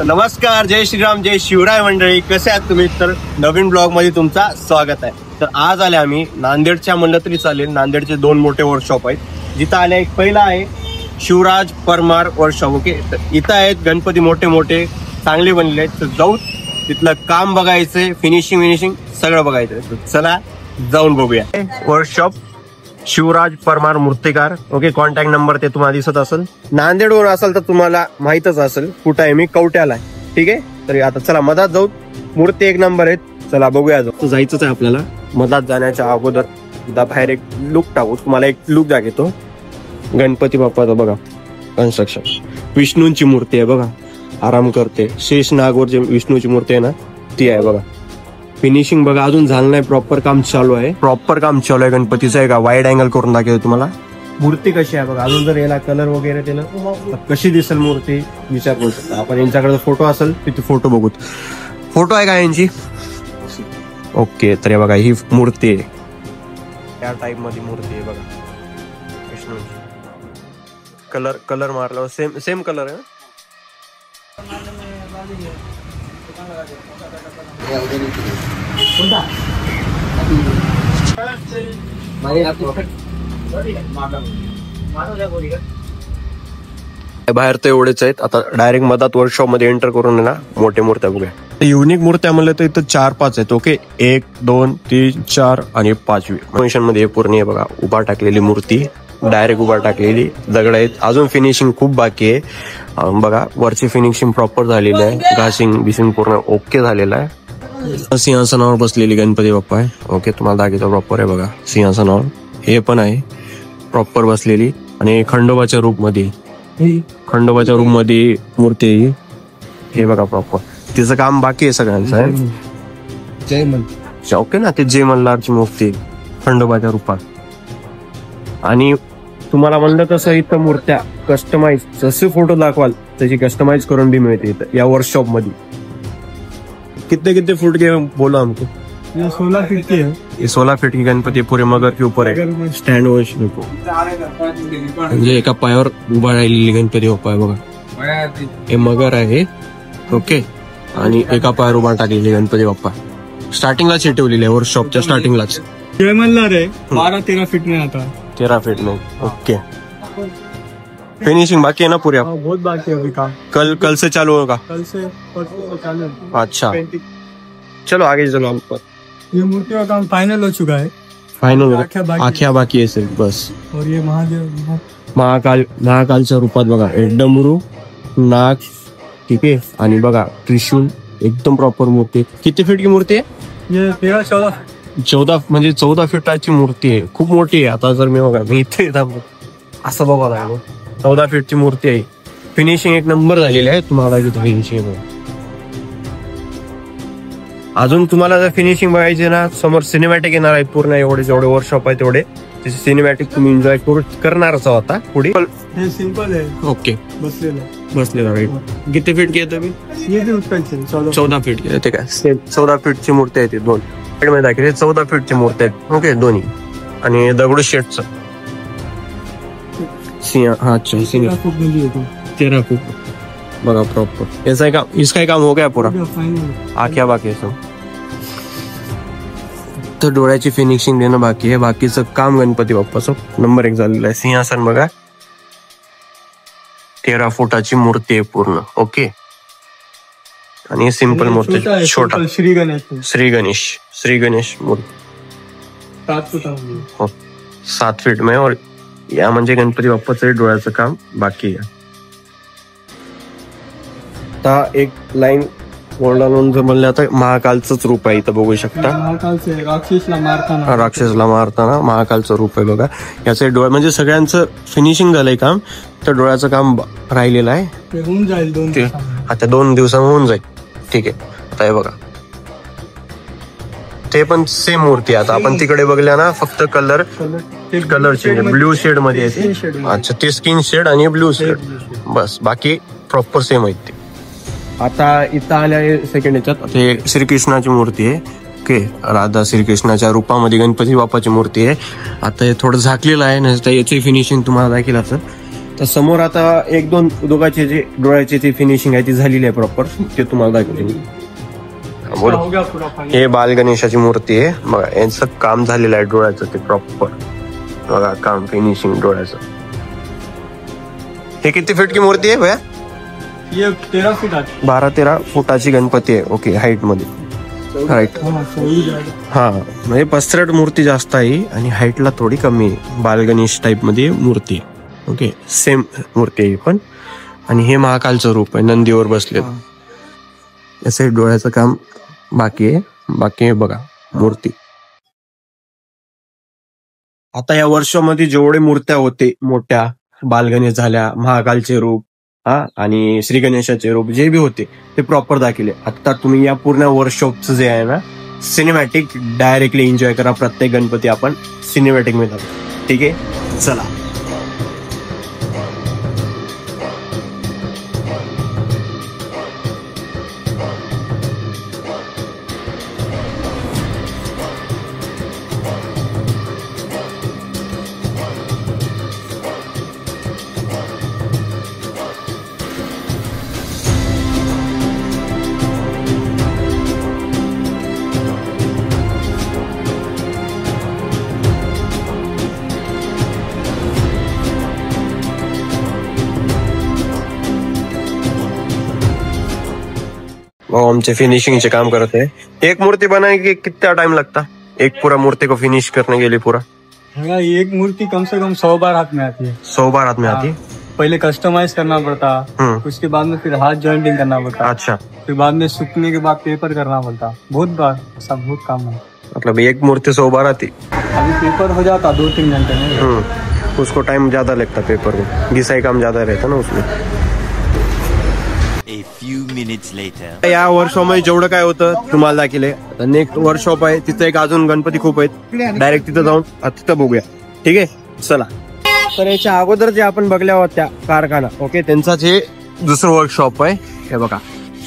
नमस्कार, जय श्रीराम, जय शिवराय मंडळी. कसे आहात तुम्ही? तर नवीन ब्लॉग मध्ये तुमचा स्वागत आहे. तर आज आले आम्ही नांदेडच्या म्हणलं तरी चालेल. नांदेडचे 2 मोठे वर्कशॉप आहेत. जिथं आले एक पहिला आहे शिवराज परमार वर्कशॉप. ओके, तर इथं आहेत गणपती मोठे मोठे चांगले बनलेले आहेत. तर जाऊ तिथलं काम बघायचंय, फिनिशिंग सगळं बघायचंय. तर चला जाऊन बघूया. वर्कशॉप शिवराज परमार मूर्तिकार. ओके, कॉन्टॅक्ट नंबर ते तुम्हाला दिसत असेल. नांदेडवर असेल तर तुम्हाला माहितच असेल कुठं आहे. मी कवट्याला आहे. ठीक आहे, तर आता चला मधात जाऊ. मूर्ती एक नंबर आहेत. चला बघूया. जायचंच आहे आपल्याला. मधात जाण्याच्या अगोदर एकदा बाहेर एक लुक टाकू. तुम्हाला एक लुक दाखवतो. गणपती बाप्पाचा बघा कन्स्ट्रक्शन. विष्णूंची मूर्ती आहे बघा, आराम करते. शेष नागवर जे विष्णूची मूर्ती आहे ना ती आहे बघा. फिनिशिंग बघा अजून झालं नाही, प्रॉपर काम चालू आहे. गणपतीचं आहे का. वाईड अँगल करून दाखवतो तुम्हाला. मूर्ती कशी आहे बघा. अजून जर याला कलर वगैरे दिलं तर कशी दिसेल मूर्ती विचार करू शकता आपण. यांच्याकडे फोटो असेल तिथे फोटो बघू. फोटो आहे का यांची? ओके, तर बघा ही मूर्ती आहे. त्या टाइप मध्ये मूर्ती आहे बघा विष्णूची. कलर मारल्यावर सेम कलर आहे. बाहेर तर एवढेच आहेत. आता डायरेक्ट मधात वर्कशॉप मध्ये एंटर करून ना मोठे मूर्त्या बघूया. युनिक मूर्त्या म्हणलं तर इथं 4-5 आहेत. ओके, 1, 2, 3, 4 आणि 5वी फंक्शन मध्ये पूर्ण आहे बघा. उभा टाकलेली मूर्ती, डायरेक्ट उभा टाकलेली दगड आहेत. अजून फिनिशिंग खूप बाकी आहे बघा. वरची फिनिशिंग प्रॉपर झालेली आहे. घासिंग पूर्ण ओके झालेला आहे. सिंहासनावर बसलेली गणपती बाप्पा आहे. ओके, तुम्हाला दाखवतो. प्रॉपर आहे बघा सिंहासनावर. हे पण आहे प्रॉपर बसलेली. आणि खंडोबाच्या रूप मध्ये मूर्ती आहे. हे बघा प्रॉपर. तिचं काम बाकी आहे सगळ्यांचं आहे. ओके ना, ते जय मल्हारची मूर्ती खंडोबाच्या रूपात. आणि तुम्हाला म्हणलं तसं इथं मूर्त्या कस्टमाइज जसे फोटो दाखवाल त्याची कस्टमाइज करून बी मिळते इथं या वर्कशॉप मध्ये. कितने फुट के बोला हमको? 16 फीट की है. ये 16 फीट की गणपती पूरे मगर के ऊपर है. स्टँड वर म्हणजे एका पायावर उभा राहिलेली गणपती बाप्पा आहे बघा. हे मगर आहे. ओके, आणि एका पायावर उभा टाकलेली गणपती बाप्पा. स्टार्टिंगलाच हे ठेवलेली आहे वर्कशॉपच्या स्टार्टिंगलाच. जय मल्हार है. 12-13 फीट में आता. 13 फीट में. ओके, फिनिशिंग बाकी है ना पूरा? बहुत बाकी है अभी काम. कल से चालू होगा? कल से परसों से चालू है. अच्छा, चलो आगे चलो. हम पर ये मूर्ति का काम फाइनल हो चुका है. फाइनल आख्या बाकी आहे सिर्फ बस. और ये महादेव महाकालच्या रूपात बघा. एक डमरू, नाग, ठीक आहे, आणि बघा त्रिशूल. एकदम प्रॉपर मूर्ती. किती फीट की मूर्ती आहे? ये 13-14 म्हणजे 14 फीटाची मूर्ती आहे. खूप मोठी आहे. आता जर मी बघा मी इथे असं बघा लागलो. 14 फीटची मूर्ती आहे. फिनिशिंग एक नंबर झालेली आहे. तुम्हाला फिनिशिंग अजून तुम्हाला जर फिनिशिंग बघायची ना, समोर सिनेमॅटिक येणार आहे पूर्ण. जेवढे वर्कशॉप आहे तेवढे सिनेमॅटिक तुम्ही एन्जॉय करणारच आता पुढे. हे सिंपल आहे. ओके, बसलेला राईट. किती फीट घेतो मी? 14 फीट येते काय. 14 फीटची मूर्ती आहे ती. 2 फीट मध्ये दाखवते. 14 फीटची मूर्ती आहे. ओके, दोन्ही. आणि दगडू शेटचं सिंह. अच्छा, 13 फीट बघा प्रॉपर. इसका काम हो गया पूरा. आख्या बाकी सब तर डोळ्याची फिनिशिंग देणं बाकी आहे. बाकीचं काम गणपती बाप्पाचं नंबर 1 झालेलं आहे. सिंहासन बघा 13 फुटाची मूर्ती आहे पूर्ण. ओके, आणि सिंपल मूर्ती छोटा श्री गणेश मूर्ती 7 फीट में. और या म्हणजे गणपती बाप्पाचं डोळ्याचं काम बाकी आहे. आता एक लाईन गोल्डन जर म्हणलं तर महाकालचंच रूप आहे इथं बघू शकता. राक्षसला मारताना महाकालचं रूप आहे बघा. याचे डोळे म्हणजे सगळ्यांचं फिनिशिंग झालंय काम. तर डोळ्याचं काम राहिलेलं आहे. होऊन जाईल आता 2 दिवसांत होऊन जाईल. ठीक आहे, आता हे बघा ते पण सेम मूर्ती. आता आपण तिकडे बघल्या ना फक्त कलर चेंज. ब्ल्यू शेड मध्ये येते. अच्छा, ते स्किन शेड आणि ब्ल्यू शेड बस. बाकी प्रॉपर सेम आहेत ते. आता इथं आल्या सेकंड याच्यात ते श्रीकृष्णाची मूर्ती आहे. ओके, राधा श्रीकृष्णाच्या रूपामध्ये गणपती बाप्पाची मूर्ती आहे. आता हे थोडं झाकलेलं आहे ना, याची फिनिशिंग तुम्हाला दाखवलं असं. तर समोर आता एक दोन दोघांचे जे डोळ्याची जी फिनिशिंग आहे ती झालेली आहे प्रॉपर, ते तुम्हाला दाखवते मी. बोल. हो गया पूरा फाइनल. हे बाल गणेशाची मूर्ती आहे बघा, यांचं काम झालेलं आहे डोळ्याचं ते प्रॉपर बघा, काम फिनिशिंग डोळ्याचं. हे किती फीट की मूर्ती आहे भया? ये 13 फीट आती. 12-13 फुटाची गणपती आहे. ओके, हाईट मध्ये. हाईट हाँ, सही जाएगा. हा, म्हणजे पसरट मूर्ती जास्त आहे आणि हाईटला थोडी कमी आहे. बाल गणेश टाइप मध्ये मूर्ती आहे. ओके, सेम मूर्ती आहे पण. आणि हे महाकालचं रूप आहे, नंदीवर बसले. असे डोळ्याचं काम बाकी आहे. बाकी आहे बघा मूर्ती. आता या वर्षामध्ये जेवढे मूर्त्या होते मोठ्या, बालगणेश झाल्या, महाकालचे रूप आणि श्री गणेशाचे रूप जे बी होते ते प्रॉपर दाखवले. आता तुम्ही या पूर्ण वर्कशॉपचं जे आहे ना, सिनेमॅटिक डायरेक्टली एन्जॉय करा. प्रत्येक गणपती आपण सिनेमॅटिक मध्ये दाखवू. ठीक आहे, चला. आमचे फिनिशिंगचे काम करते हैं. एक मूर्ति बनाने के कितना टाइम लगता? एक पूरा मूर्ति को फिनिश करने के लिए पूरा एक मूर्ति कम से कम 100 बार हाथ में आती है. 100 बार हाथ में आती है. पहले कस्टमाइज करना पड़ता, उसके बाद में फिर हाथ जॉइंटिंग करना पड़ता. अच्छा. फिर बाद में सूखने के बाद पेपर करना पड़ता. बहुत बार सब बहुत काम है. मतलब एक मूर्ति 100 बार आती. अभी पेपर हो जाता 2-3 घंटे में. उसको टाइम ज्यादा लगता, पेपर को घिसाई काम ज्यादा रहता ना उसमें. A few minutes later. या वर्कशॉपमध्ये जेवढं काय होतं तुम्हाला दाखवले. नेक्स्ट वर्कशॉप आहे तिथे एक अजून गणपती खूप आहेत. डायरेक्ट तिथं जाऊन तिथं बघूया. ठीक आहे, चला. तर याच्या अगोदर जे आपण बघल्या होत्या कारखाना, ओके, त्यांचा जे दुसरं वर्कशॉप आहे हे बघा,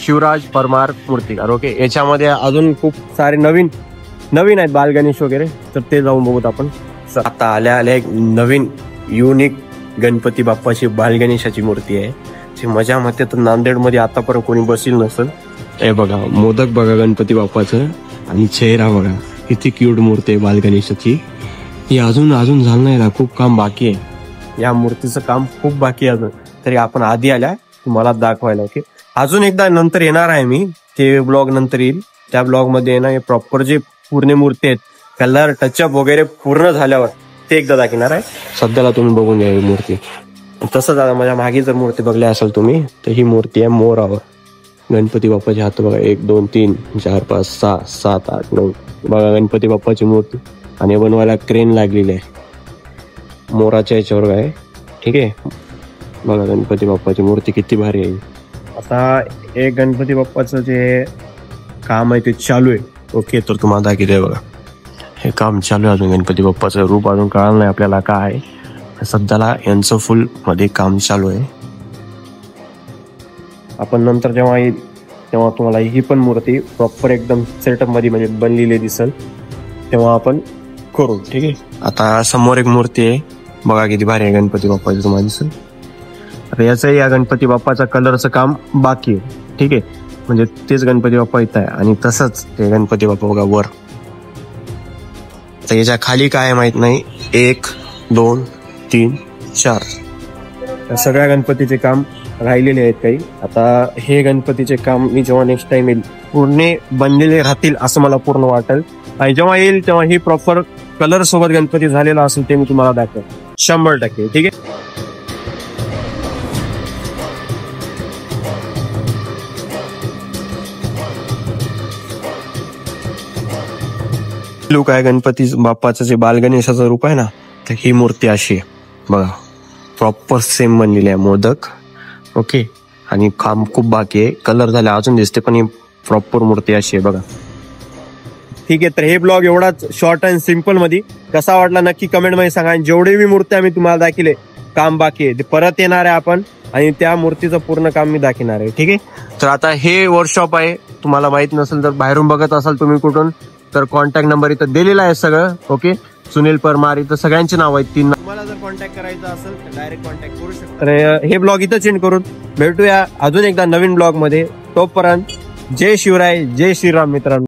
शिवराज परमार मूर्तिकार. ओके, याच्यामध्ये अजून खूप सारे नवीन आहेत बाल गणेश वगैरे, तर ते जाऊन बघूत आपण. आता आल्या एक नवीन युनिक गणपती बाप्पाची बाल गणेशाची मूर्ती आहे. मजा मते तर नांदेडमध्ये आतापर्यंत कोणी बसील नसेल. हे बघा, मोदक बघा गणपती बाप्पाचं आणि चेहरा बघा, किती क्यूट मूर्ती आहे बाल गणेशाची. ही अजून झालं नाही ना, खूप काम बाकी आहे. या मूर्तीचं काम खूप बाकी आहे अजून, तरी आपण आधी आल्या तुम्हाला दाखवायला. ओके, अजून एकदा नंतर येणार आहे मी, ते ब्लॉग नंतर येईल. त्या ब्लॉग मध्ये ना हे प्रॉपर जे पूर्ण मूर्ती आहेत, कलर टचअप वगैरे पूर्ण झाल्यावर ते एकदा दाखवणार आहे. सध्याला तुम्ही बघून घ्या ही मूर्ती. तसंच आता माझ्या मागे जर मूर्ती बघली असेल तुम्ही, तर ही मूर्ती आहे मोरावर. गणपती बाप्पाचे हात बघा, 1 2 3 4 5 6 7 8 9 बघा गणपती बाप्पाची मूर्ती. आणि बनवायला क्रेन लागलेली आहे मोराच्या याच्यावर आहे. ठीक आहे, बघा गणपती बाप्पाची मूर्ती किती भारी आहे. आता एक गणपती बाप्पाचं जे काम आहे ते चालू आहे. ओके, तर तुम्हाला दाखवतोय बघा, हे काम चालू आहे अजून. गणपती बाप्पाचं रूप अजून कळलं नाही आपल्याला काय आहे. सध्याला यांचं फुल मध्ये काम चालू आहे. आपण नंतर जेव्हा येईल तेव्हा तुम्हाला ही पण मूर्ती प्रॉपर एकदम सेटअप मध्ये म्हणजे बनलेली दिसेल, तेव्हा आपण करू. ठीक आहे, आता समोर एक मूर्ती आहे बघा, किती भारी आहे गणपती बाप्पाची, तुम्हाला दिसेल. आता याचं या गणपती बाप्पाचा कलरचं काम बाकी आहे. ठीक आहे, म्हणजे तेच गणपती बाप्पा इथं आहे आणि तसंच ते गणपती बाप्पा बघा वर. तर याच्या खाली काय माहित नाही, 1 2 3 4 या सगळ्या गणपतीचे काम राहिलेले आहेत काही. आता हे गणपतीचे काम मी जेव्हा नेक्स्ट टाइम येईल पूर्ण बनलेले राहतील असं मला पूर्ण वाटेल. आणि जेव्हा येईल तेव्हा ही प्रॉपर कलर सोबत गणपती झालेला असेल ते मी तुम्हाला दाखवेन 100%. ठीक आहे, लुक आहे गणपती बाप्पाचं जे बाल गणेशाचं रूप आहे ना, तर ही मूर्ती अशी आहे बघा, प्रॉपर सेम बनलेली आहे मोदक. ओके, आणि काम खूप बाकी आहे, कलर झाले अजून दिसते, पण ही प्रॉपर मूर्ती अशी आहे बघा. ठीक आहे, तर हे ब्लॉग एवढाच शॉर्ट अँड सिम्पल मध्ये कसा वाटला नक्की कमेंट मध्ये सांगा. जेवढे मी मूर्ती आम्ही तुम्हाला दाखवले काम बाकी आहे ते परत येणार आहे आपण, आणि त्या मूर्तीचं पूर्ण काम मी दाखवणार आहे. ठीक आहे, तर आता हे वर्कशॉप आहे, तुम्हाला माहित नसेल तर बाहेरून बघत असाल तुम्ही कुठून, तर कॉन्टॅक्ट नंबर इथं दिलेला आहे सगळं. ओके, सुनील परमार, इथं सगळ्यांची नाव आहेत. 3 तुम्हाला जर कॉन्टॅक्ट करायचा असेल तर डायरेक्ट कॉन्टॅक्ट करू शकता. तर हे ब्लॉग इथं चेंज करून भेटूया अजून एकदा नवीन ब्लॉग मध्ये. तोपर्यंत जय शिवराय, जय श्रीराम मित्रांनो.